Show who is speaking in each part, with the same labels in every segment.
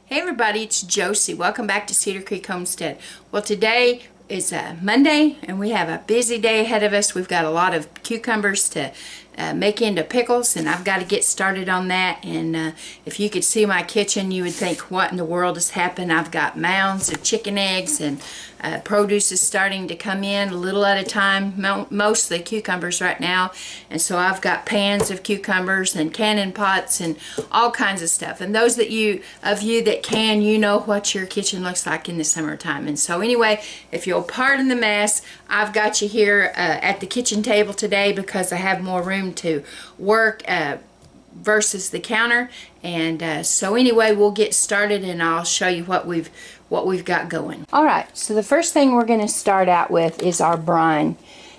Speaker 1: Hey everybody, it's Josie. Welcome back to Cedar Creek Homestead. Well, today is Monday and we have a busy day ahead of us. We've got a lot of cucumbers to make into pickles, and I've got to get started on that. And if you could see my kitchen, you would think, what in the world has happened? I've got mounds of chicken eggs, and produce is starting to come in a little at a time, mostly cucumbers right now. And so I've got pans of cucumbers and canning pots and all kinds of stuff. And those of you that can, you know what your kitchen looks like in the summertime. And so anyway, if you'll pardon the mess, I've got you here at the kitchen table today because I have more room to work versus the counter. And so anyway, we'll get started and I'll show you what we've got going. Alright, so the first thing we're going to start out with is our brine.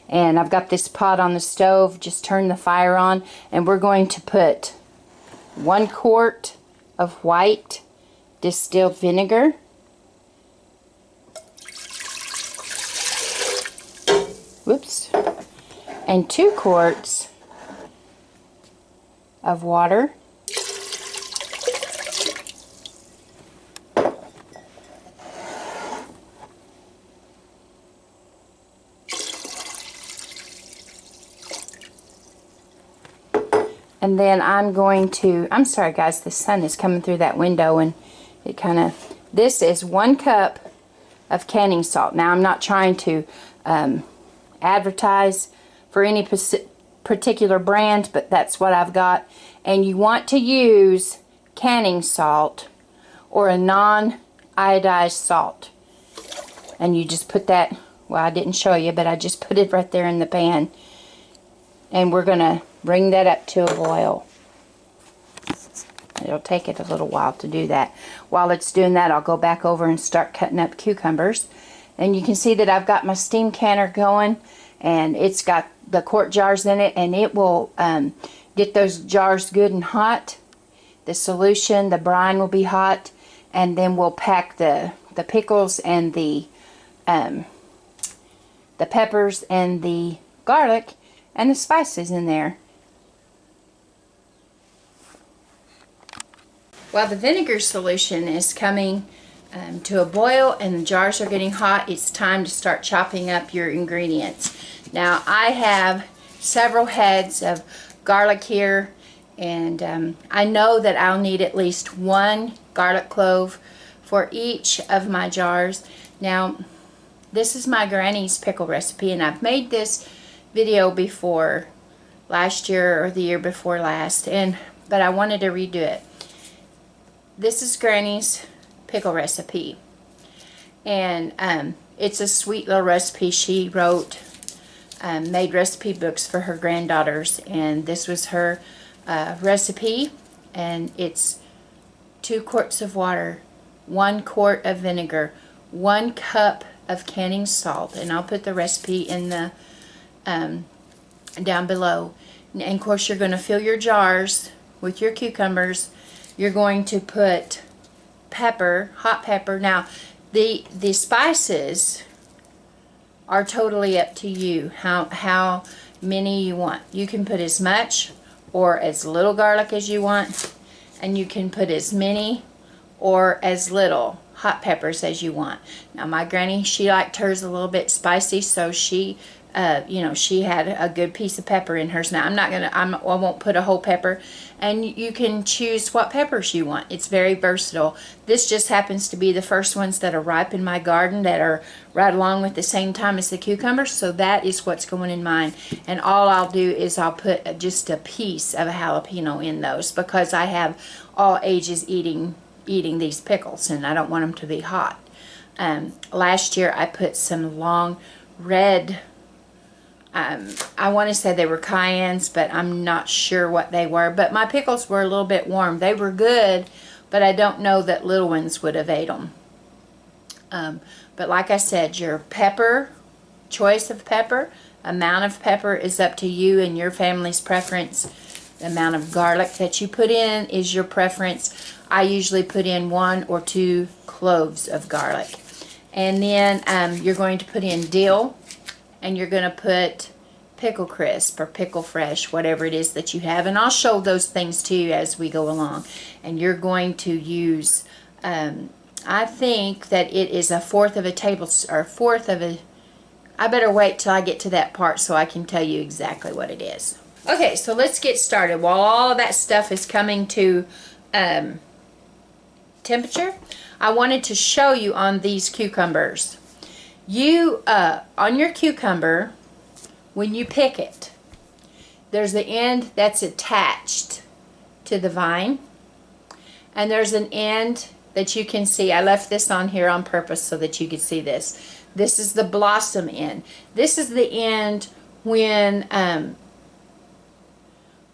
Speaker 1: And I've got this pot on the stove, just turn the fire on, and we're going to put 1 quart of white distilled vinegar, and 2 quarts of water, and then I'm sorry guys, the sun is coming through that window and it this is 1 cup of canning salt. Now I'm not trying to advertise for any particular brand, but that's what I've got. And you want to use canning salt or a non-iodized salt. And you just put that, well, I didn't show you, but I just put it right there in the pan. And we're going to bring that up to a boil. It'll take it a little while to do that. While it's doing that, I'll go back over and start cutting up cucumbers. And you can see that I've got my steam canner going, and it's got the quart jars in it, and it will get those jars good and hot. The solution, the brine, will be hot, and then we'll pack the pickles and the peppers and the garlic and the spices in there. While the vinegar solution is coming to a boil and the jars are getting hot, it's time to start chopping up your ingredients. Now I have several heads of garlic here, and I know that I'll need at least 1 garlic clove for each of my jars. Now this is my granny's pickle recipe, and I've made this video before, last year or the year before last, but I wanted to redo it. This is Granny's pickle recipe, and it's a sweet little recipe. She wrote, made recipe books for her granddaughters, and this was her recipe. And it's 2 quarts of water, 1 quart of vinegar, 1 cup of canning salt, and I'll put the recipe in the down below. And of course you're going to fill your jars with your cucumbers. You're going to put pepper, hot pepper. Now the spices are totally up to you, how many you want. You can put as much or as little garlic as you want, and you can put as many or as little hot peppers as you want. Now my granny, she liked hers a little bit spicy, so she she had a good piece of pepper in hers. Now I won't put a whole pepper, and you can choose what peppers you want. It's very versatile. This just happens to be the first ones that are ripe in my garden, that are right along with the same time as the cucumbers, so that is what's going in mine. And all I'll do is I'll put just a piece of a jalapeno in those, because I have all ages eating these pickles, and I don't want them to be hot. Last year I put some long red, I want to say they were cayennes, but I'm not sure what they were. But my pickles were a little bit warm. They were good, but I don't know that little ones would have ate them. But like I said, your pepper, choice of pepper, amount of pepper is up to you and your family's preference. The amount of garlic that you put in is your preference. I usually put in 1 or 2 cloves of garlic. And then you're going to put in dill, and you're going to put pickle crisp or pickle fresh, whatever it is that you have, and I'll show those things to you as we go along. And you're going to use I think that it is a fourth of a tablespoon, or a fourth of a, I better wait till I get to that part so I can tell you exactly what it is. Okay, so let's get started. While all of that stuff is coming to temperature, I wanted to show you on these cucumbers. You, on your cucumber, when you pick it, there's the end that's attached to the vine, and there's an end that you can see. I left this on here on purpose so that you could see this. This is the blossom end. This is the end when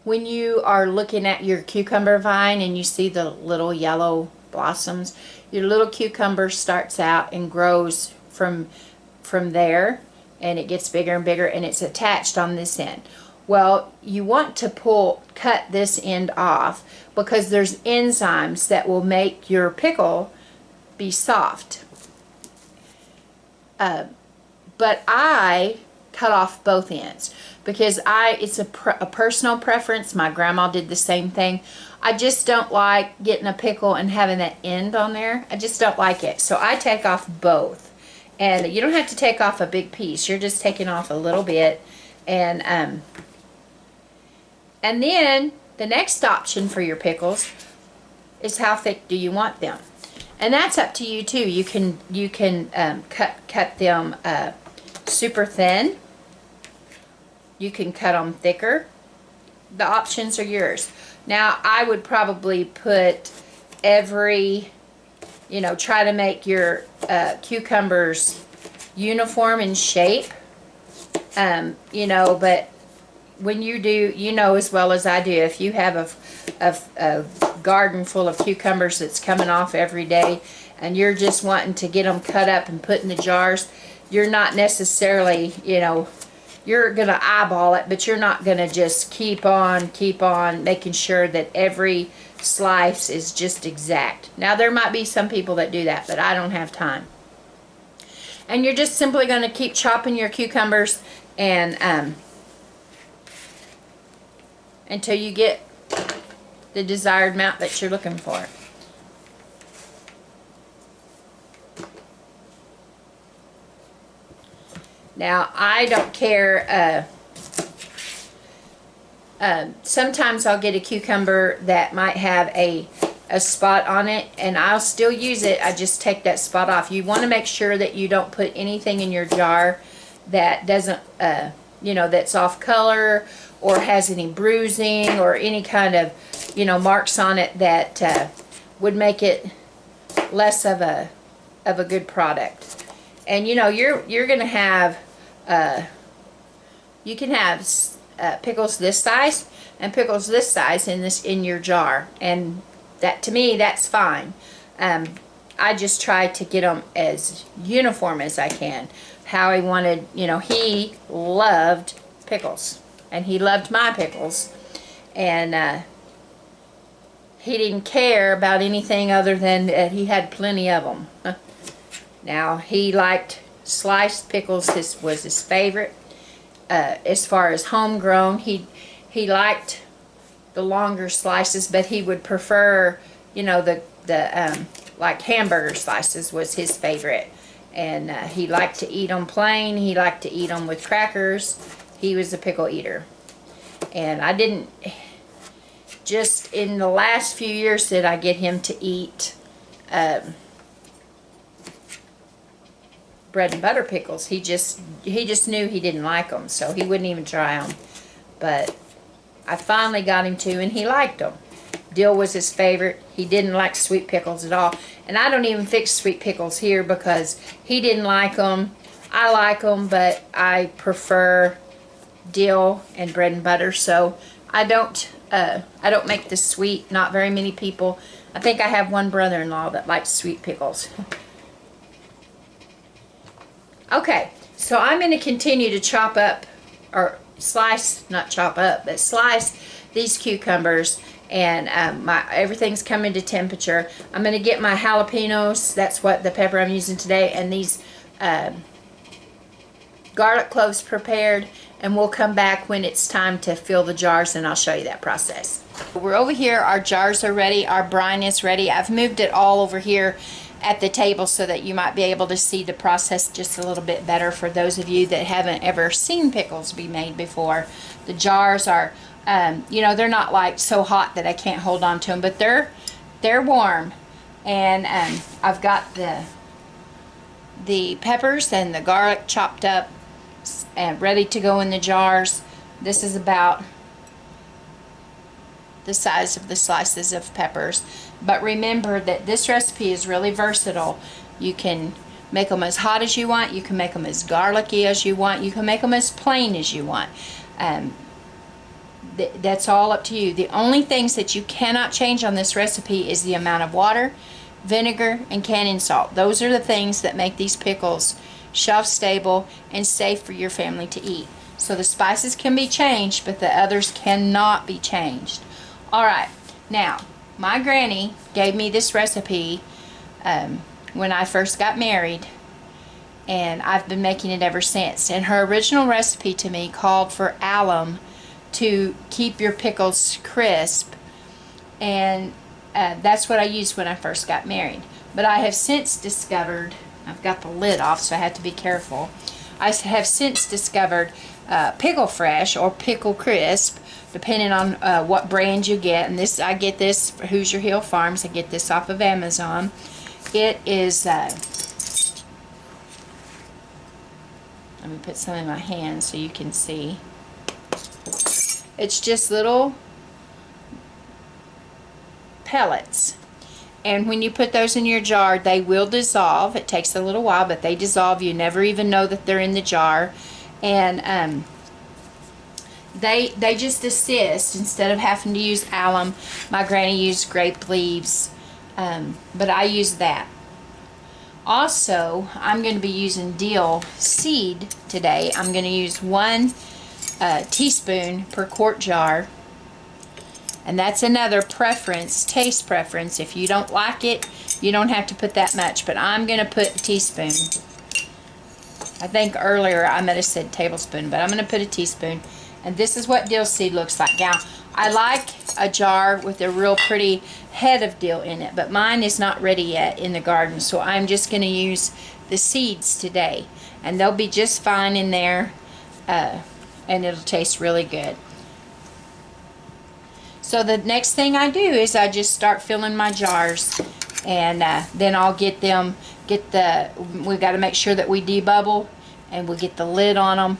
Speaker 1: you are looking at your cucumber vine and you see the little yellow blossoms. Your little cucumber starts out and grows from there, and it gets bigger and bigger, and it's attached on this end. Well, you want to cut this end off because there's enzymes that will make your pickle be soft. But I cut off both ends because it's a personal preference. My grandma did the same thing. I just don't like getting a pickle and having that end on there. I just don't like it. So I take off both. And you don't have to take off a big piece. You're just taking off a little bit. And then the next option for your pickles is how thick do you want them. And that's up to you too. You can cut them super thin. You can cut them thicker. The options are yours. Now I would probably put try to make your cucumbers uniform in shape. But when you do, as well as I do, if you have a garden full of cucumbers that's coming off every day and you're just wanting to get them cut up and put in the jars, you're not necessarily, you're going to eyeball it, but you're not going to just keep on making sure that every slice is just exact. Now there might be some people that do that, but I don't have time. And you're just simply going to keep chopping your cucumbers and until you get the desired amount that you're looking for. Now I don't care, sometimes I'll get a cucumber that might have a spot on it and I'll still use it. I just take that spot off. You want to make sure that you don't put anything in your jar that doesn't that's off color or has any bruising or any kind of marks on it that would make it less of a good product. And you're gonna have you can have pickles this size and pickles this size in your jar, and that, to me, that's fine. I just try to get them as uniform as I can. Howie wanted, he loved pickles, and he loved my pickles, and he didn't care about anything other than that he had plenty of them. Now, he liked sliced pickles. This was his favorite. As far as homegrown, he liked the longer slices, but he would prefer, like hamburger slices was his favorite. And he liked to eat them plain. He liked to eat them with crackers. He was a pickle eater. And I didn't, just in the last few years did I get him to eat bread and butter pickles. He just knew he didn't like them, so he wouldn't even try them. But I finally got him to, and he liked them. Dill was his favorite. He didn't like sweet pickles at all. And I don't even fix sweet pickles here because he didn't like them. I like them, but I prefer dill and bread and butter. So I don't make the sweet. Not very many people. I think I have one brother-in-law that likes sweet pickles. Okay, so I'm going to continue to chop up, or slice, not chop up, but slice these cucumbers, and everything's coming to temperature. I'm going to get my jalapenos, that's what the pepper I'm using today, and these garlic cloves prepared, and we'll come back when it's time to fill the jars, and I'll show you that process. We're over here, our jars are ready, our brine is ready. I've moved it all over here at the table so that you might be able to see the process just a little bit better for those of you that haven't ever seen pickles be made before. The jars are, you know, they're not like so hot that I can't hold on to them, but they're warm. And I've got the peppers and the garlic chopped up and ready to go in the jars. This is about the size of the slices of peppers. But remember that this recipe is really versatile. You can make them as hot as you want, you can make them as garlicky as you want, you can make them as plain as you want. That's all up to you. The only things that you cannot change on this recipe is the amount of water, vinegar, and canning salt. Those are the things that make these pickles shelf stable and safe for your family to eat. So the spices can be changed, but the others cannot be changed. Alright, now my granny gave me this recipe when I first got married, and I've been making it ever since. And her original recipe to me called for alum to keep your pickles crisp, and that's what I used when I first got married. But I have since discovered, I've got the lid off so I have to be careful, I have since discovered Pickle Fresh or Pickle Crisp, depending on what brand you get. And this, I get this for Hoosier Hill Farms. I get this off of Amazon. It is, let me put some in my hand so you can see. It's just little pellets. And when you put those in your jar, they will dissolve. It takes a little while, but they dissolve. You never even know that they're in the jar. And they just assist. Instead of having to use alum, my granny used grape leaves, but I use that. Also, I'm going to be using dill seed today. I'm going to use 1 teaspoon per quart jar, and that's another preference, taste preference. If you don't like it, you don't have to put that much, but I'm going to put a teaspoon. I think earlier I might have said tablespoon, but I'm going to put a teaspoon. And this is what dill seed looks like. Now, I like a jar with a real pretty head of dill in it, but mine is not ready yet in the garden, so I'm just going to use the seeds today. And they'll be just fine in there, and it'll taste really good. So the next thing I do is I just start filling my jars, and then I'll get them, we've got to make sure that we debubble, and we'll get the lid on them.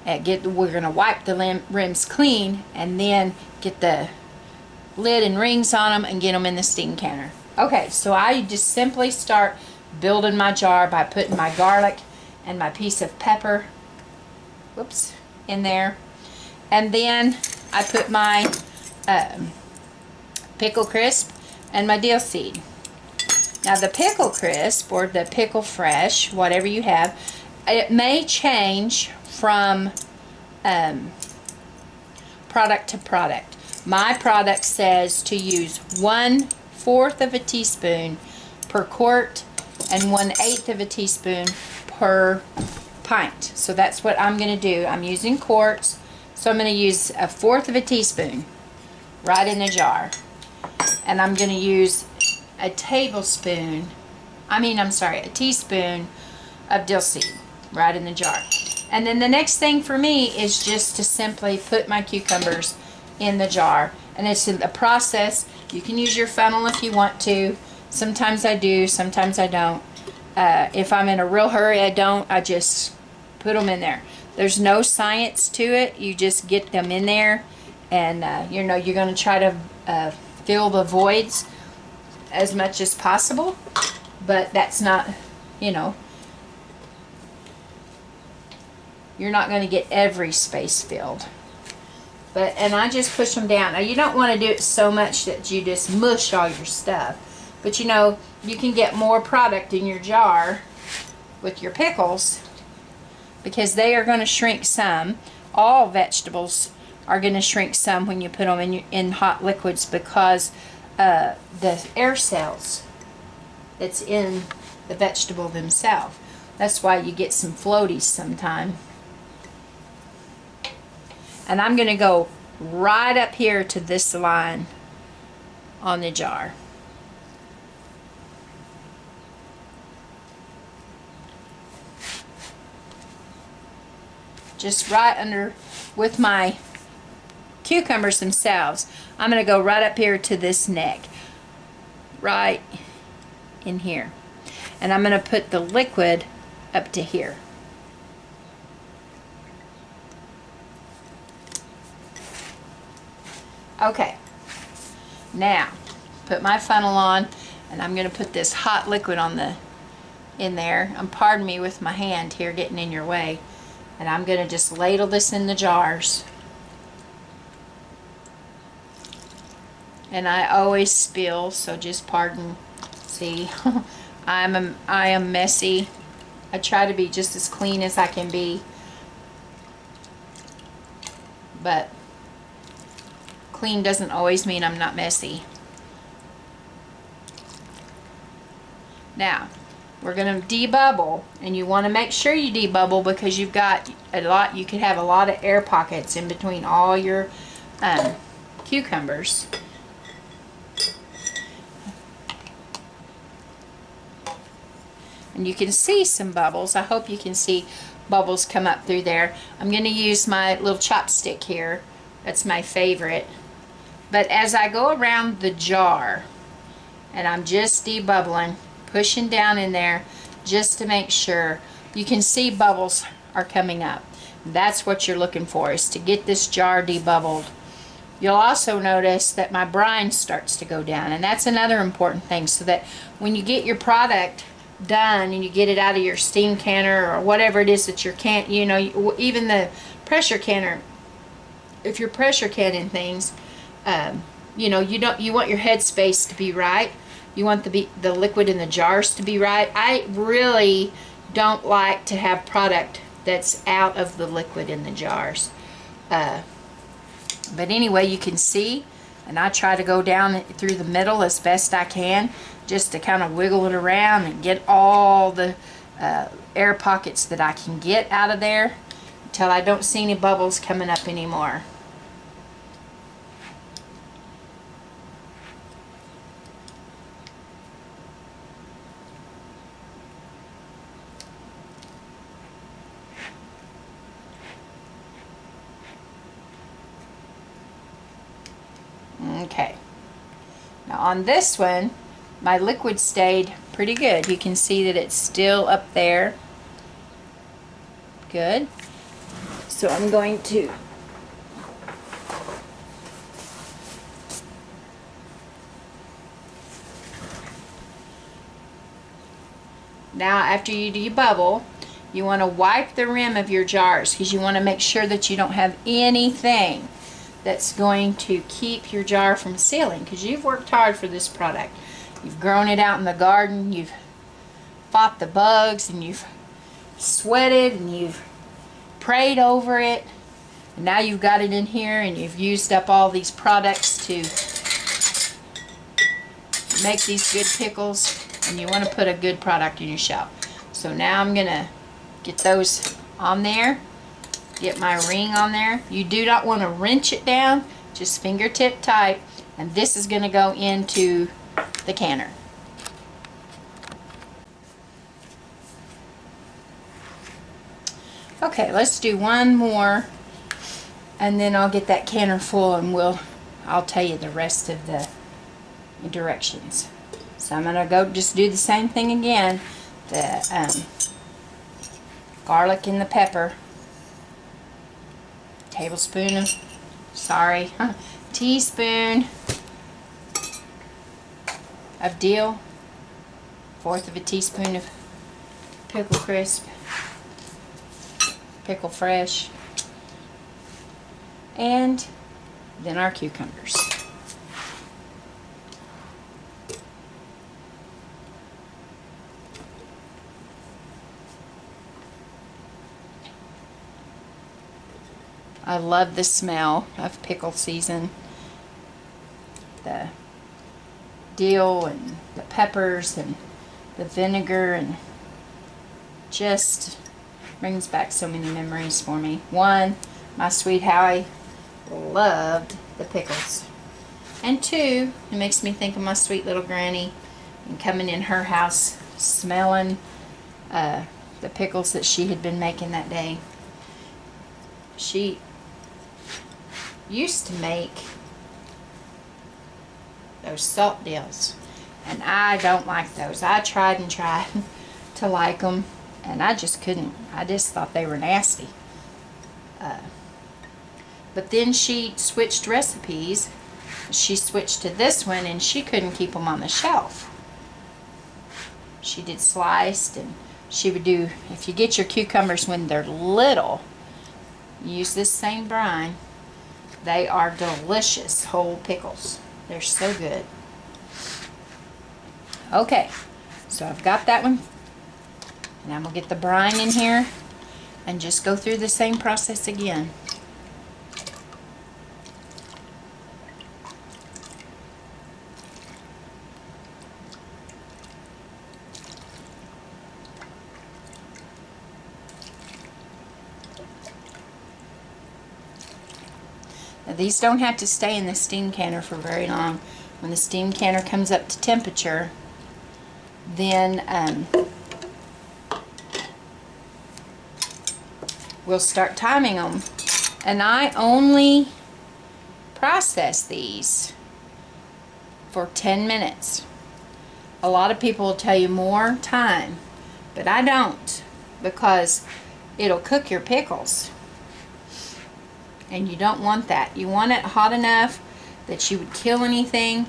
Speaker 1: We're going to wipe the rims clean, and then get the lid and rings on them and get them in the steam canner. Okay, so I just simply start building my jar by putting my garlic and my piece of pepper, whoops, in there. And then I put my pickle crisp and my dill seed. Now the pickle crisp or the pickle fresh, whatever you have, it may change from product to product. My product says to use 1/4 of a teaspoon per quart and 1/8 of a teaspoon per pint. So that's what I'm going to do. I'm using quarts, so I'm going to use 1/4 of a teaspoon right in the jar. And I'm going to use a teaspoon of dill seed right in the jar. And then the next thing for me is just to simply put my cucumbers in the jar. And it's a process. You can use your funnel if you want to. Sometimes I do, sometimes I don't. If I'm in a real hurry, I don't. I just put them in there. There's no science to it. You just get them in there, and you know, you're going to try to fill the voids as much as possible. But that's not, you know, you're not going to get every space filled. And I just push them down. Now you don't want to do it so much that you just mush all your stuff. But you know, you can get more product in your jar with your pickles because they are going to shrink some. All vegetables are going to shrink some when you put them in hot liquids because the air cells that's in the vegetable themselves. That's why you get some floaties sometime. And I'm going to go right up here to this line on the jar. Just right under with my cucumbers themselves. I'm going to go right up here to this neck. Right in here. And I'm going to put the liquid up to here. Okay, now put my funnel on, and I'm going to put this hot liquid on in there. Pardon me with my hand here getting in your way. And I'm going to just ladle this in the jars. And I always spill, so just pardon. See, I am messy. I try to be just as clean as I can be, but clean doesn't always mean I'm not messy. Now, we're going to debubble, and you want to make sure you debubble because you've got a lot, you could have a lot of air pockets in between all your cucumbers. And you can see some bubbles. I hope you can see bubbles come up through there. I'm going to use my little chopstick here. That's my favorite. But as I go around the jar, and I'm just debubbling, pushing down in there just to make sure, you can see bubbles are coming up. That's what you're looking for, is to get this jar debubbled. You'll also notice that my brine starts to go down, and that's another important thing, so that when you get your product done and you get it out of your steam canner or whatever it is that your can, you know, even the pressure canner, if you're pressure canning things, you know, you want your head space to be right. You want the liquid in the jars to be right. I really don't like to have product that's out of the liquid in the jars. But anyway, you can see, and I try to go down through the middle as best I can, just to kind of wiggle it around and get all the air pockets that I can get out of there until I don't see any bubbles coming up anymore. Okay, now on this one, my liquid stayed pretty good. You can see that it's still up there. Good. So I'm going to now, after you debubble, you want to wipe the rim of your jars, because you want to make sure that you don't have anything that's going to keep your jar from sealing, because you've worked hard for this product. You've grown it out in the garden, you've fought the bugs, and you've sweated, and you've prayed over it, and now you've got it in here, and you've used up all these products to make these good pickles, and you want to put a good product in your shelf. So now I'm going to get those on there. Get my ring on there. You do not want to wrench it down, just fingertip tight, and this is going to go into the canner. Okay, let's do one more, and then I'll get that canner full, and I'll tell you the rest of the directions. So I'm going to go just do the same thing again. The garlic and the pepper. Teaspoon of dill, 1/4 of a teaspoon of pickle crisp, pickle fresh, and then our cucumbers. I love the smell of pickle season. The dill and the peppers and the vinegar, and just brings back so many memories for me. One, my sweet Howie loved the pickles. And two, it makes me think of my sweet little granny and coming in her house smelling the pickles that she had been making that day. She used to make those salt dills, and I don't like those. I tried and tried to like them, and I just couldn't. I just thought they were nasty. But then she switched recipes. She switched to this one, and she couldn't keep them on the shelf. She did sliced, and she would do, if you get your cucumbers when they're little, use this same brine. They are delicious whole pickles. They're so good. Okay, so I've got that one. And I'm going to get the brine in here and just go through the same process again. Now these don't have to stay in the steam canner for very long. When the steam canner comes up to temperature, then we'll start timing them. And I only process these for 10 minutes. A lot of people will tell you more time, but I don't, because it'll cook your pickles. And you don't want that. You want it hot enough that you would kill anything,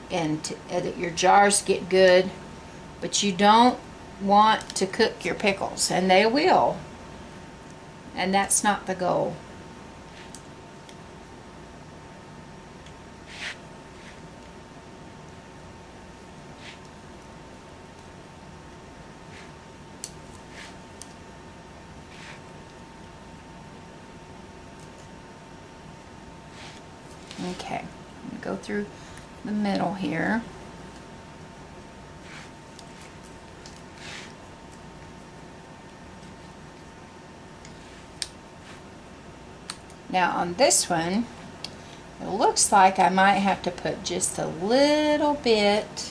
Speaker 1: and that your jars get good, but you don't want to cook your pickles, and they will, and that's not the goal. Okay, I'm going to go through the middle here. Now on this one, it looks like I might have to put just a little bit,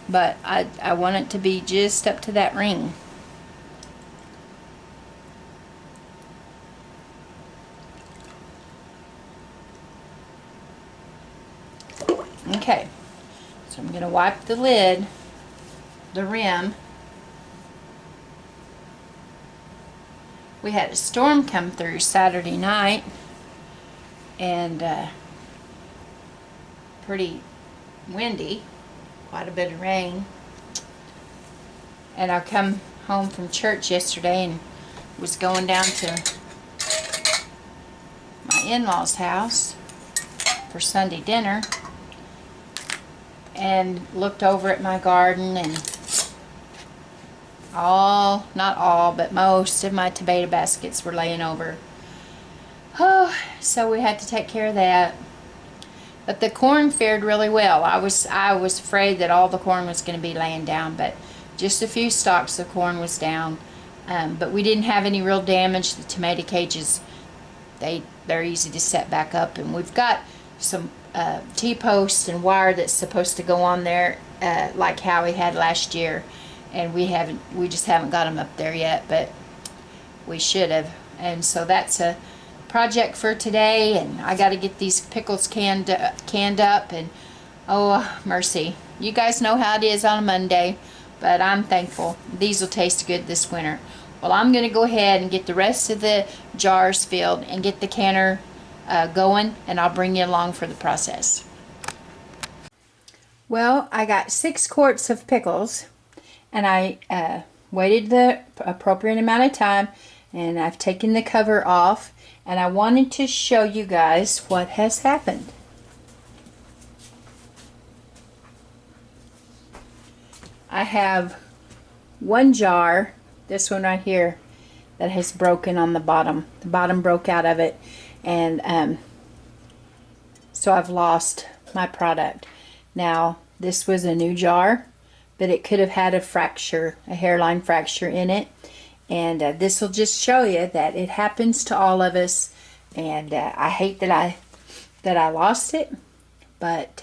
Speaker 1: but I want it to be just up to that ring. Okay, so I'm going to wipe the lid, the rim. We had a storm come through Saturday night, and pretty windy, quite a bit of rain. And I come home from church yesterday and was going down to my in-laws' house for Sunday dinner, and looked over at my garden, and not all, but most of my tomato baskets were laying over. Oh, so we had to take care of that. But the corn fared really well. I was afraid that all the corn was going to be laying down, but just a few stalks of corn was down. But we didn't have any real damage. The tomato cages, they're easy to set back up, and we've got some T-posts and wire that's supposed to go on there, like Howie had last year, and we just haven't got them up there yet, but we should have. And so that's a project for today, and I got to get these pickles canned up, and oh mercy, you guys know how it is on a Monday, but I'm thankful. These will taste good this winter. Well, I'm going to go ahead and get the rest of the jars filled and get the canner going, and I'll bring you along for the process. Well, I got 6 quarts of pickles, and I waited the appropriate amount of time, and I've taken the cover off, and I wanted to show you guys what has happened. I have one jar, this one right here, that has broken on the bottom. The bottom broke out of it, and so I've lost my product. Now, this was a new jar, but it could have had a fracture, a hairline fracture in it, And this will just show you that it happens to all of us. And I hate that I lost it, but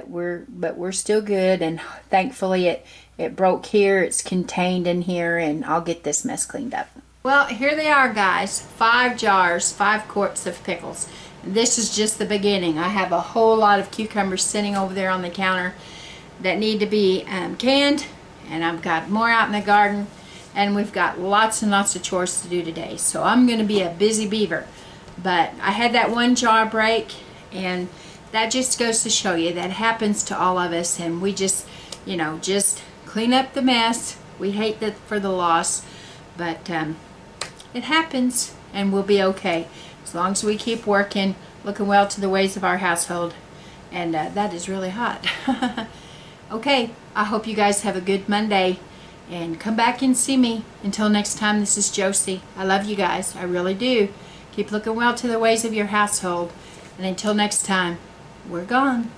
Speaker 1: we're still good, and thankfully it broke here. It's contained in here, and I'll get this mess cleaned up. Well, here they are, guys. 5 jars, 5 quarts of pickles. This is just the beginning. I have a whole lot of cucumbers sitting over there on the counter that need to be canned, and I've got more out in the garden, and we've got lots and lots of chores to do today. So I'm going to be a busy beaver. But I had that one jar break, and that just goes to show you that happens to all of us, and we just, you know, just clean up the mess. We hate that for the loss, but it happens, and we'll be okay as long as we keep working, looking well to the ways of our household. And that is really hot. Okay, I hope you guys have a good Monday, and come back and see me. Until next time, this is Josie. I love you guys. I really do. Keep looking well to the ways of your household. And until next time, we're gone.